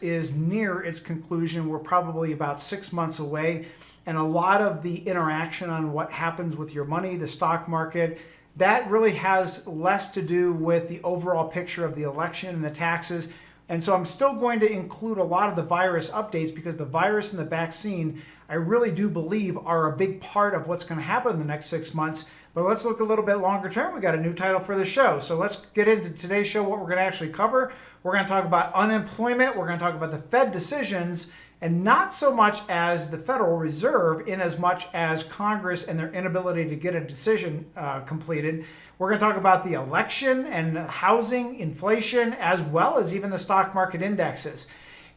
is near its conclusion. We're probably about 6 months away. And a lot of the interaction on what happens with your money, the stock market, that really has less to do with the overall picture of the election and the taxes. And so I'm still going to include a lot of the virus updates because the virus and the vaccine, I really do believe, are a big part of what's going to happen in the next 6 months. But let's look a little bit longer term. We got a new title for the show. So let's get into today's show, what we're going to actually cover. We're going to talk about unemployment. We're going to talk about the Fed decisions, and not so much as the Federal Reserve in as much as Congress and their inability to get a decision completed. We're going to talk about the election and housing, inflation, as well as even the stock market indexes.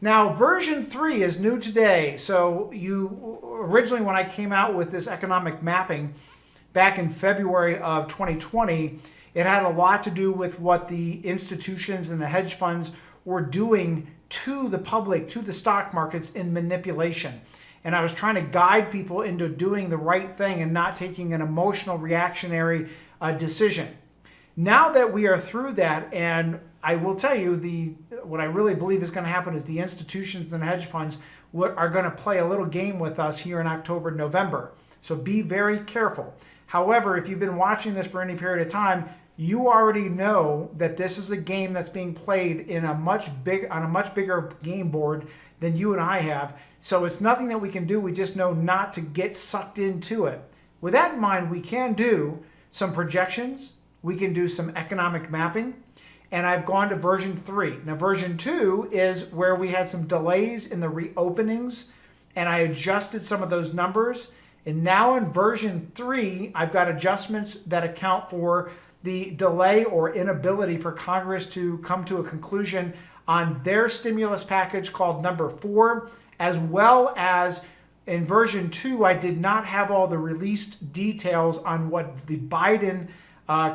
Now, version 3 is new today. So originally when I came out with this economic mapping back in February of 2020, it had a lot to do with what the institutions and the hedge funds were doing to the public, to the stock markets in manipulation. And I was trying to guide people into doing the right thing and not taking an emotional reactionary decision. Now that we are through that, and I will tell you, what I really believe is going to happen is the institutions and the hedge funds are going to play a little game with us here in October, November. So be very careful. However, if you've been watching this for any period of time, you already know that this is a game that's being played on a much bigger game board than you and I have. So it's nothing that we can do. We just know not to get sucked into it. With that in mind, we can do some projections. We can do some economic mapping. And I've gone to version 3. Now, version 2 is where we had some delays in the reopenings, and I adjusted some of those numbers. And now in version 3, I've got adjustments that account for the delay or inability for Congress to come to a conclusion on their stimulus package called number 4, as well as in version 2, I did not have all the released details on what the Biden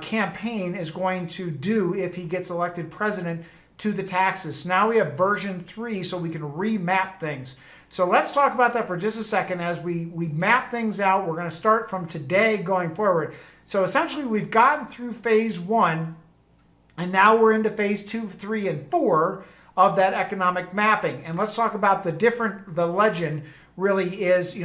campaign is going to do if he gets elected president to the taxes. So now we have version 3 so we can remap things. So let's talk about that for just a second as we map things out. We're going to start from today going forward. So essentially we've gotten through phase 1 and now we're into phase 2, 3, and 4 of that economic mapping. And let's talk about the legend really is,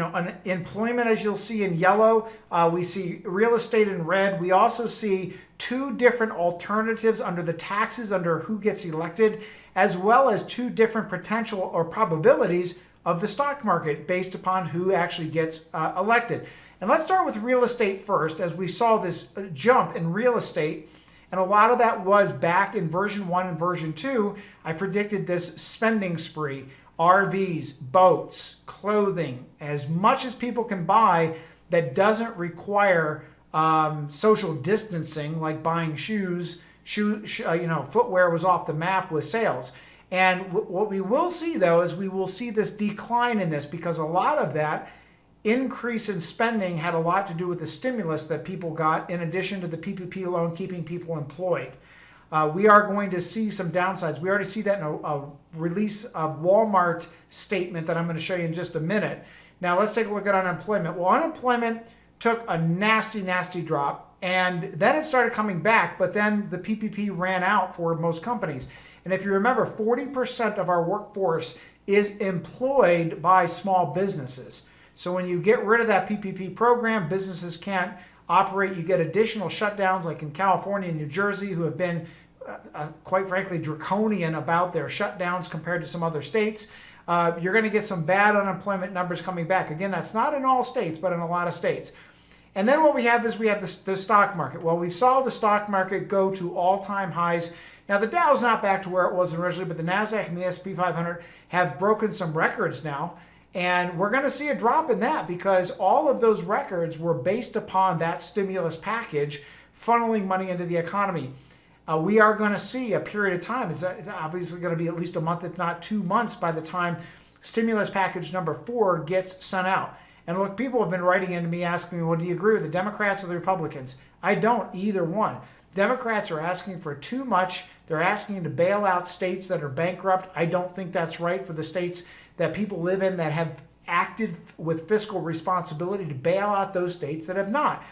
employment, as you'll see in yellow. We see real estate in red. We also see 2 different alternatives under the taxes, under who gets elected, as well as 2 different potential or probabilities of the stock market based upon who actually gets elected. And let's start with real estate first, as we saw this jump in real estate. And a lot of that was back in version 1 and version 2. I predicted this spending spree. RVs, boats, clothing, as much as people can buy that doesn't require social distancing, like buying shoes. Footwear was off the map with sales. And what we will see, though, is we will see this decline in this because a lot of that increase in spending had a lot to do with the stimulus that people got in addition to the PPP loan keeping people employed. We are going to see some downsides. We already see that in a release of Walmart statement that I'm going to show you in just a minute. Now let's take a look at unemployment. Well, unemployment took a nasty, nasty drop, and then it started coming back, but then the PPP ran out for most companies. And if you remember, 40% of our workforce is employed by small businesses. So when you get rid of that PPP program, businesses can't operate. You get additional shutdowns like in California and New Jersey, who have been quite frankly draconian about their shutdowns compared to some other states. You're going to get some bad unemployment numbers coming back. Again, that's not in all states, but in a lot of states. And then what we have is the stock market. Well, we saw the stock market go to all-time highs. Now, the Dow's not back to where it was originally, but the NASDAQ and the S&P 500 have broken some records now. And we're going to see a drop in that because all of those records were based upon that stimulus package funneling money into the economy. We are going to see a period of time. It's obviously going to be at least a month, if not 2 months, by the time stimulus package number 4 gets sent out. And look, people have been writing into me asking me, well, do you agree with the Democrats or the Republicans? I don't, either one. Democrats are asking for too much. They're asking to bail out states that are bankrupt. I don't think that's right for the states that people live in that have acted with fiscal responsibility to bail out those states that have not.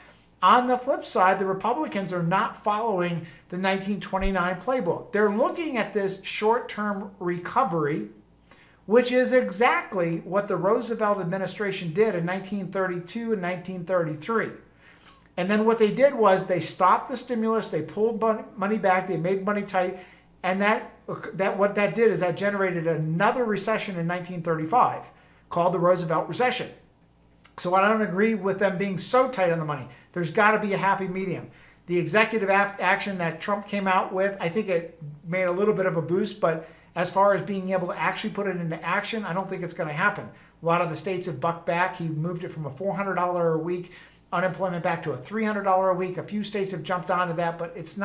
On the flip side, the Republicans are not following the 1929 playbook. They're looking at this short-term recovery which is exactly what the Roosevelt administration did in 1932 and 1933. And then what they did was they stopped the stimulus, they pulled money back, they made money tight, and what that did is that generated another recession in 1935 called the Roosevelt recession. So I don't agree with them being so tight on the money. There's got to be a happy medium. The executive action that Trump came out with, I think it made a little bit of a boost, but as far as being able to actually put it into action, I don't think it's going to happen. A lot of the states have bucked back. He moved it from a $400 a week unemployment back to a $300 a week. A few states have jumped onto that, but it's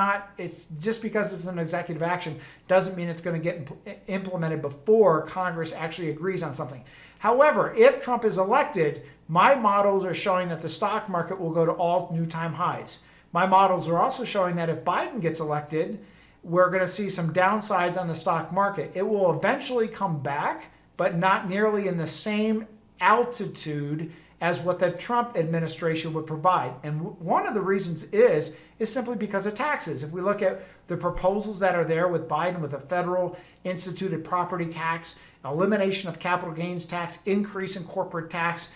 just because it's an executive action doesn't mean it's going to get implemented before Congress actually agrees on something. However, if Trump is elected, my models are showing that the stock market will go to all new-time highs. My models are also showing that if Biden gets elected, we're going to see some downsides on the stock market. It will eventually come back, but not nearly in the same altitude as what the Trump administration would provide. And one of the reasons is simply because of taxes. If we look at the proposals that are there with Biden, with a federal instituted property tax, elimination of capital gains tax, increase in corporate tax,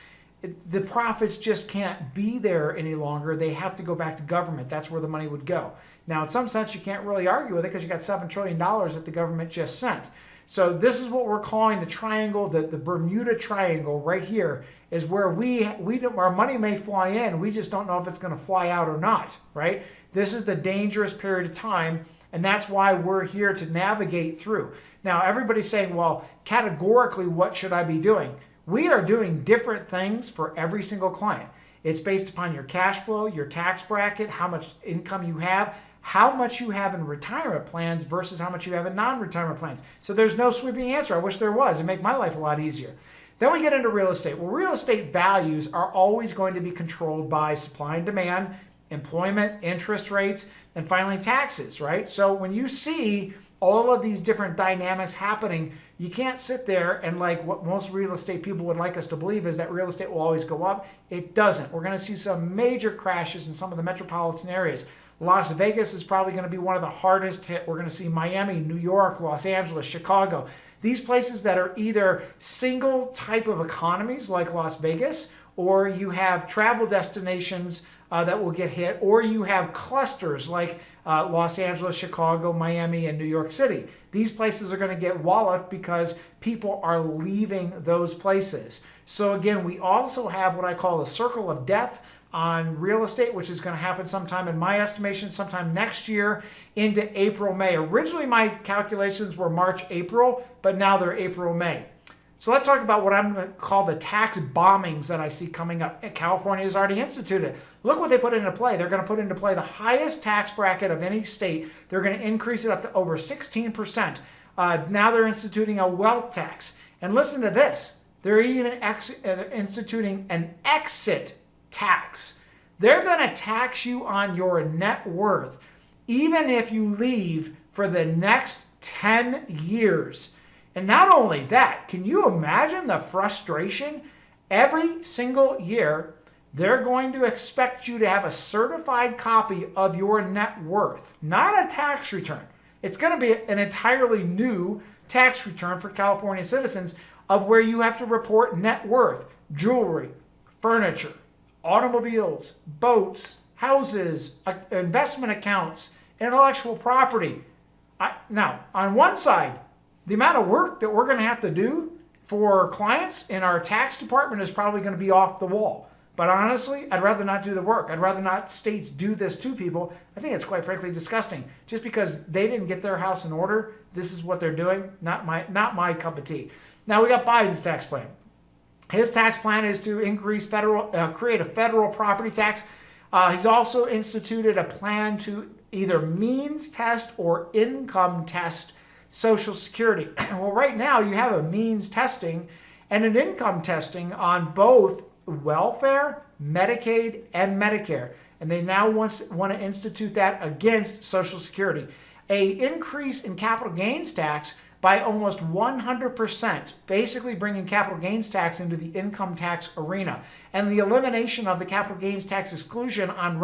the profits just can't be there any longer. They have to go back to government. That's where the money would go. Now, in some sense, you can't really argue with it because you got $7 trillion that the government just sent. So this is what we're calling the triangle, the Bermuda Triangle right here is where our money may fly in. We just don't know if it's going to fly out or not, right? This is the dangerous period of time, and that's why we're here to navigate through. Now, everybody's saying, well, categorically, what should I be doing? We are doing different things for every single client. It's based upon your cash flow, your tax bracket, how much income you have, how much you have in retirement plans versus how much you have in non-retirement plans. So there's no sweeping answer. I wish there was. It'd make my life a lot easier. Then we get into real estate. Well, real estate values are always going to be controlled by supply and demand, employment, interest rates, and finally taxes, right? So when you see all of these different dynamics happening, you can't sit there and like what most real estate people would like us to believe is that real estate will always go up. It doesn't. We're going to see some major crashes in some of the metropolitan areas. Las Vegas is probably going to be one of the hardest hit. We're going to see Miami, New York, Los Angeles, Chicago. These places that are either single type of economies like Las Vegas, or you have travel destinations that will get hit, or you have clusters like Los Angeles, Chicago, Miami, and New York City. These places are going to get walloped because people are leaving those places. So again, we also have what I call the circle of death on real estate, which is going to happen sometime, in my estimation, sometime next year into April, May. Originally, my calculations were March, April, but now they're April, May. So let's talk about what I'm going to call the tax bombings that I see coming up. California has already instituted. Look what they put into play. They're going to put into play the highest tax bracket of any state. They're going to increase it up to over 16%. Now they're instituting a wealth tax. And listen to this. They're even instituting an exit tax. They're going to tax you on your net worth, even if you leave for the next 10 years. And not only that, can you imagine the frustration? Every single year, they're going to expect you to have a certified copy of your net worth, not a tax return. It's going to be an entirely new tax return for California citizens of where you have to report net worth, jewelry, furniture, automobiles, boats, houses, investment accounts, intellectual property. Now, on one side, the amount of work that we're going to have to do for clients in our tax department is probably going to be off the wall. But honestly, I'd rather not do the work. I'd rather not states do this to people. I think it's quite frankly disgusting. Just because they didn't get their house in order, this is what they're doing. Not my cup of tea. Now we got Biden's tax plan. His tax plan is to create a federal property tax. He's also instituted a plan to either means test or income test Social Security. Well, right now you have a means testing and an income testing on both welfare, Medicaid, and Medicare. And they now want to institute that against Social Security. An increase in capital gains tax by almost 100%, basically bringing capital gains tax into the income tax arena, and the elimination of the capital gains tax exclusion on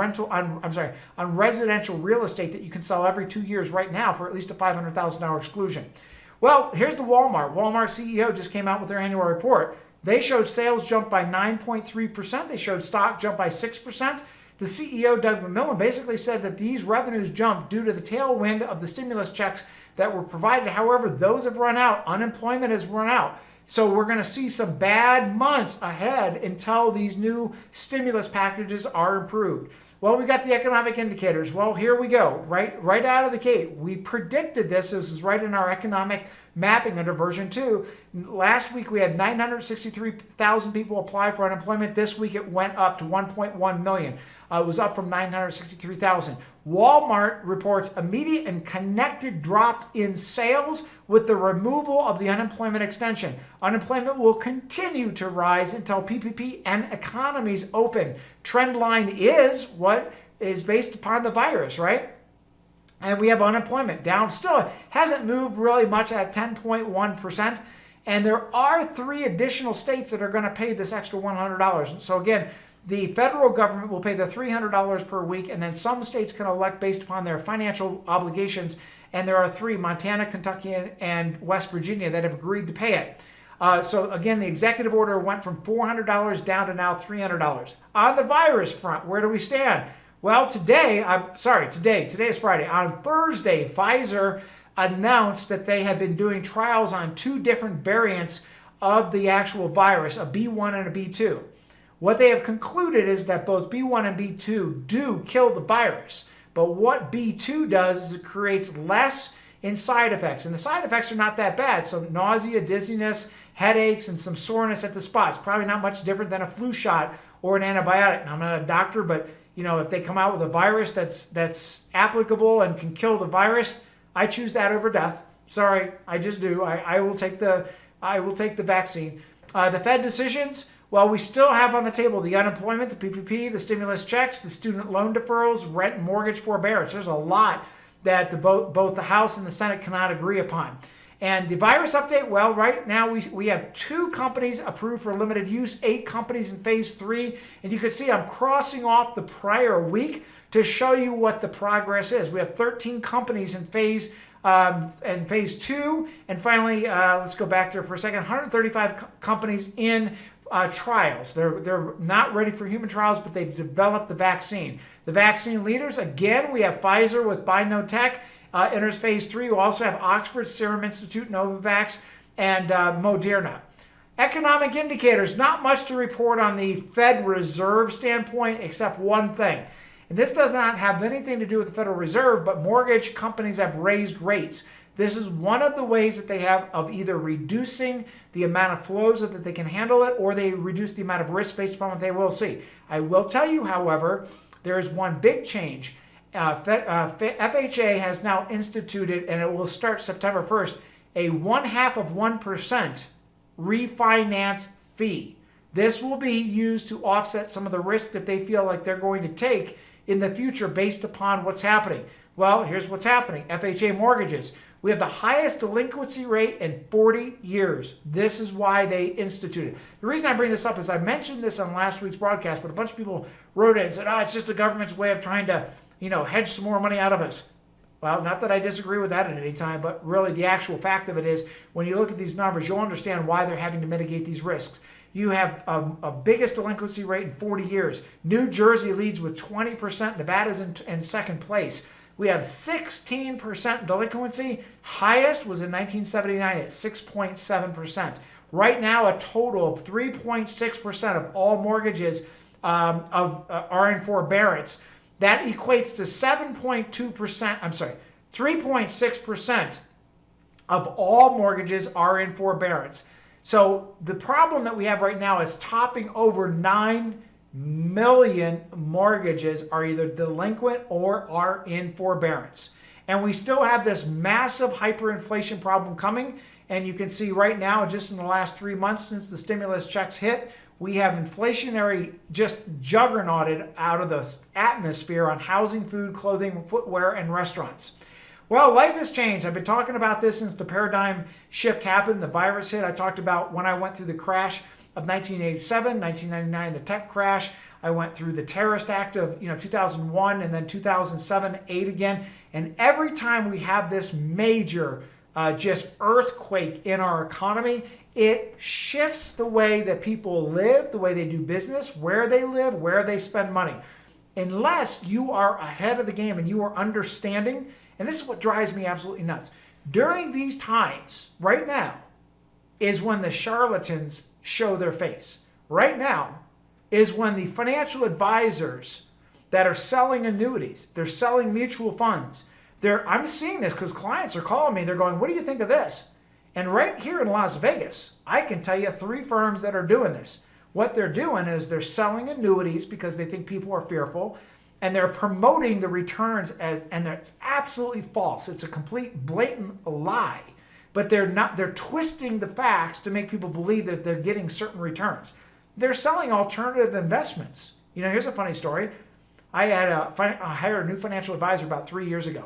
residential real estate that you can sell every 2 years right now for at least a $500,000 exclusion. Well, here's the Walmart. Walmart CEO just came out with their annual report. They showed sales jump by 9.3%. They showed stock jump by 6%. The CEO, Doug McMillon, basically said that these revenues jumped due to the tailwind of the stimulus checks that were provided. However, those have run out. Unemployment has run out. So we're going to see some bad months ahead until these new stimulus packages are improved. Well, we got the economic indicators. Well, here we go. Right out of the gate. We predicted this. This is right in our economic mapping under version 2. Last week we had 963,000 people apply for unemployment. This week it went up to 1.1 million. It was up from 963,000. Walmart reports immediate and connected drop in sales with the removal of the unemployment extension. Unemployment will continue to rise until PPP and economies open. Trend line is what is based upon the virus, right? And we have unemployment down. Still hasn't moved really much at 10.1%. And there are 3 additional states that are going to pay this extra $100. So again, the federal government will pay the $300 per week, and then some states can elect based upon their financial obligations. And there are 3, Montana, Kentucky, and West Virginia, that have agreed to pay it. So again, the executive order went from $400 down to now $300. On the virus front, where do we stand? Well, today is Friday. On Thursday, Pfizer announced that they had been doing trials on 2 different variants of the actual virus, a B1 and a B2. What they have concluded is that both B1 and B2 do kill the virus, but what B2 does is it creates less in side effects, and the side effects are not that bad. So nausea, dizziness, headaches, and some soreness at the spots. Probably not much different than a flu shot or an antibiotic. Now, I'm not a doctor, but if they come out with a virus that's applicable and can kill the virus, I choose that over death. Sorry, I just do. I will take the vaccine. The Fed decisions. Well, we still have on the table the unemployment, the PPP, the stimulus checks, the student loan deferrals, rent and mortgage forbearance. There's a lot that both the House and the Senate cannot agree upon. And the virus update, well, right now we have 2 companies approved for limited use, 8 companies in phase 3. And you can see I'm crossing off the prior week to show you what the progress is. We have 13 companies in phase 2. And finally, let's go back there for a second, 135 companies in trials. They're not ready for human trials, but they've developed the vaccine. The vaccine leaders, again, we have Pfizer with BioNTech, enters phase 3. We also have Oxford, Serum Institute, Novavax, and Moderna. Economic indicators, not much to report on the Fed Reserve standpoint, except one thing. And this does not have anything to do with the Federal Reserve, but mortgage companies have raised rates. This is one of the ways that they have of either reducing the amount of flows that they can handle it, or they reduce the amount of risk based upon what they will see. I will tell you, however, there is one big change. FHA has now instituted, and it will start September 1st, a 0.5% refinance fee. This will be used to offset some of the risk that they feel like they're going to take in the future based upon what's happening. Well, here's what's happening. FHA mortgages. We have the highest delinquency rate in 40 years. This is why they instituted it. The reason I bring this up is I mentioned this on last week's broadcast, but a bunch of people wrote in and said, it's just the government's way of trying to, hedge some more money out of us. Well, not that I disagree with that at any time, but really the actual fact of it is when you look at these numbers, you'll understand why they're having to mitigate these risks. You have a biggest delinquency rate in 40 years. New Jersey leads with 20%. Nevada's in second place. We have 16% delinquency. Highest was in 1979 at 6.7%. Right now, a total of 3.6% of all mortgages are in forbearance. That equates to 3.6% of all mortgages are in forbearance. So the problem that we have right now is topping over 9 million mortgages are either delinquent or are in forbearance. And we still have this massive hyperinflation problem coming. And you can see right now, just in the last 3 months since the stimulus checks hit, we have inflationary just juggernauted out of the atmosphere on housing, food, clothing, footwear, and restaurants. Well, life has changed. I've been talking about this since the paradigm shift happened, the virus hit. I talked about when I went through the crash of 1987, 1999, the tech crash. I went through the terrorist act of 2001 and then 2007, 8 again. And every time we have this major just earthquake in our economy. It shifts the way that people live, the way they do business, where they live, where they spend money. Unless you are ahead of the game and you are understanding, and this is what drives me absolutely nuts. During these times, right now, is when the charlatans show their face. Right now is when the financial advisors that are selling annuities, they're selling mutual funds. I'm seeing this because clients are calling me. They're going, what do you think of this? And right here in Las Vegas, I can tell you 3 firms that are doing this. What they're doing is they're selling annuities because they think people are fearful, and they're promoting the returns and that's absolutely false. It's a complete blatant lie. But they're twisting the facts to make people believe that they're getting certain returns. They're selling alternative investments. Here's a funny story. I hired a new financial advisor about 3 years ago.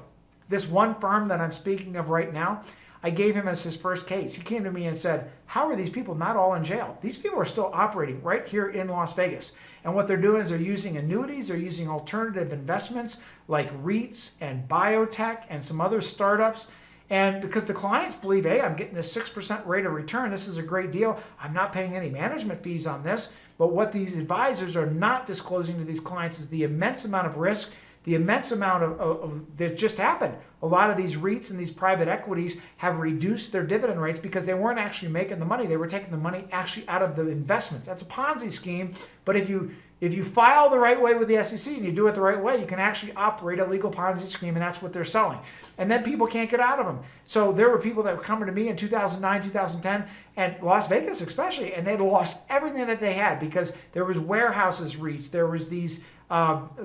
This one firm that I'm speaking of right now, I gave him as his first case. He came to me and said, how are these people not all in jail? These people are still operating right here in Las Vegas. And what they're doing is they're using annuities, they're using alternative investments like REITs and biotech and some other startups. And because the clients believe, hey, I'm getting this 6% rate of return, this is a great deal. I'm not paying any management fees on this. But what these advisors are not disclosing to these clients is the immense amount of risk, the immense amount of that just happened. A lot of these REITs and these private equities have reduced their dividend rates because they weren't actually making the money. They were taking the money actually out of the investments. That's a Ponzi scheme. But if you file the right way with the SEC and you do it the right way, you can actually operate a legal Ponzi scheme, and that's what they're selling. And then people can't get out of them. So there were people that were coming to me in 2009, 2010, and Las Vegas especially, and they'd lost everything that they had because there was warehouses REITs, there was these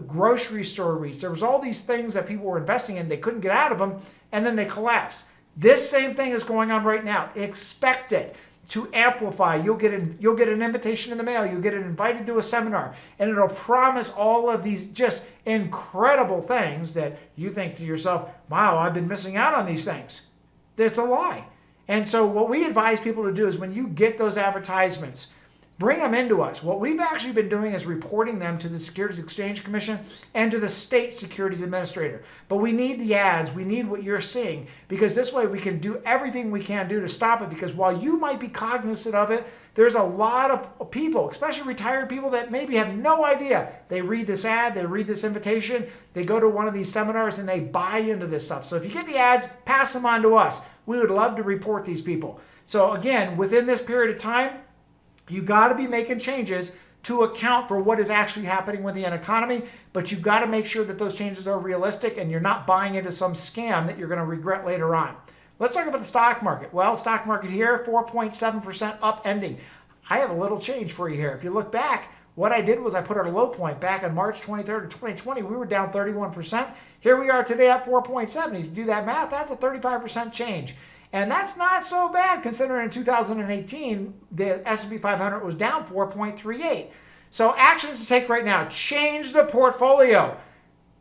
grocery store REITs, there was all these things that people were investing in. They couldn't get out of them, and then they collapsed. This same thing is going on right now. Expect it to amplify. You'll get an invitation in the mail. You'll get invited to a seminar, and it'll promise all of these just incredible things that you think to yourself, wow, I've been missing out on these things. It's a lie. And so what we advise people to do is when you get those advertisements, bring them into us. What we've actually been doing is reporting them to the Securities Exchange Commission and to the state securities administrator. But we need the ads. We need what you're seeing, because this way we can do everything we can do to stop it. Because while you might be cognizant of it, there's a lot of people, especially retired people, that maybe have no idea. They read this ad, they read this invitation, they go to one of these seminars and they buy into this stuff. So if you get the ads, pass them on to us. We would love to report these people. So again, within this period of time, you got to be making changes to account for what is actually happening with the economy, but you've got to make sure that those changes are realistic and you're not buying into some scam that you're going to regret later on. Let's talk about the stock market. Well, stock market here, 4.7% up ending. I have a little change for you here. If you look back, what I did was I put our low point back on March 23rd of 2020. We were down 31%. Here we are today at 4.7. If you do that math, that's a 35% change. And that's not so bad considering in 2018, the S&P 500 was down 4.38. So actions to take right now, change the portfolio.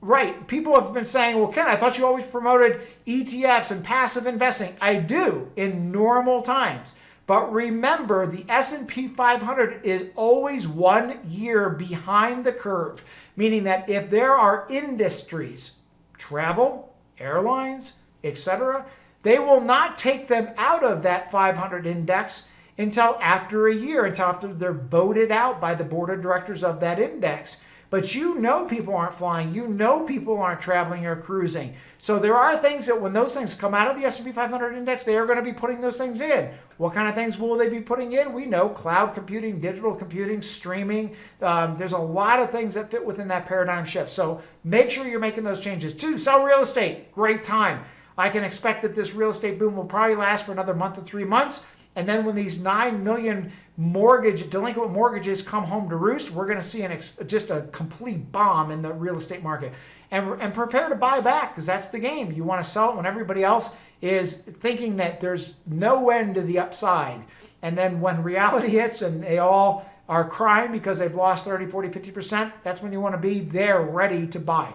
Right, people have been saying, well, Ken, I thought you always promoted ETFs and passive investing. I do in normal times. But remember, the S&P 500 is always 1 year behind the curve, meaning that if there are industries, travel, airlines, etc., they will not take them out of that 500 index until after a year, until after they're voted out by the board of directors of that index. But you know people aren't flying. You know people aren't traveling or cruising. So there are things that when those things come out of the S&P 500 index, they are going to be putting those things in. What kind of things will they be putting in? We know cloud computing, digital computing, streaming. There's a lot of things that fit within that paradigm shift. So make sure you're making those changes. 2, sell real estate. Great time. I can expect that this real estate boom will probably last for another month to 3 months. And then when these 9 million delinquent mortgages come home to roost, we're going to see just a complete bomb in the real estate market. And prepare to buy back, because that's the game. You want to sell it when everybody else is thinking that there's no end to the upside. And then when reality hits and they all are crying because they've lost 30, 40, 50%, that's when you want to be there ready to buy.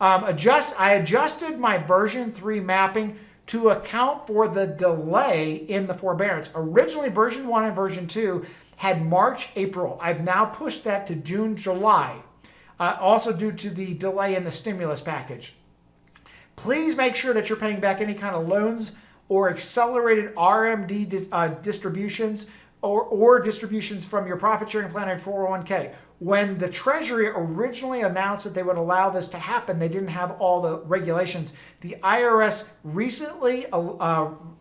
I adjusted my version 3 mapping to account for the delay in the forbearance. Originally, version 1 and version 2 had March, April. I've now pushed that to June, July, also due to the delay in the stimulus package. Please make sure that you're paying back any kind of loans or accelerated RMD distributions or distributions from your profit sharing plan and 401k. When the Treasury originally announced that they would allow this to happen, they didn't have all the regulations. The IRS recently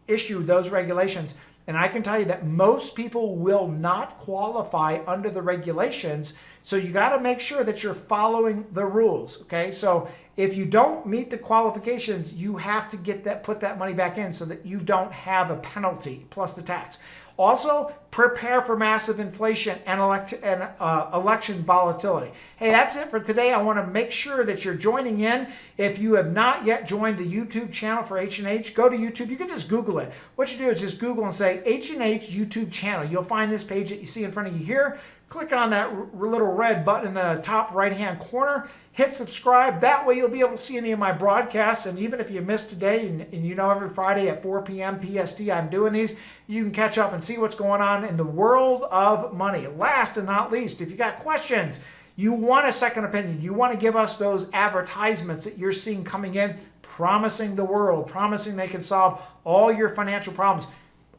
issued those regulations, and I can tell you that most people will not qualify under the regulations. So you got to make sure that you're following the rules. Okay, so if you don't meet the qualifications, you have to put that money back in so that you don't have a penalty plus the tax. Also, prepare for massive inflation and election volatility. Hey, that's it for today. I want to make sure that you're joining in. If you have not yet joined the YouTube channel for H&H, go to YouTube. You can just Google it. What you do is just Google and say H&H YouTube channel. You'll find this page that you see in front of you here. Click on that little red button in the top right-hand corner. Hit subscribe. That way you'll be able to see any of my broadcasts. And even if you missed today, and you know every Friday at 4 p.m. PST I'm doing these, you can catch up and see what's going on in the world of money. Last and not least, if you got questions, you want a second opinion, you want to give us those advertisements that you're seeing coming in, promising the world, promising they can solve all your financial problems.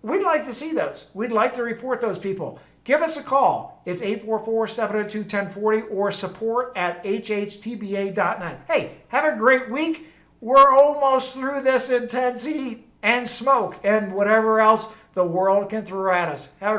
We'd like to see those. We'd like to report those people. Give us a call. It's 844-702-1040 or support@hhtba.net. Hey, have a great week. We're almost through this intense heat and smoke and whatever else the world can throw at us. Have a great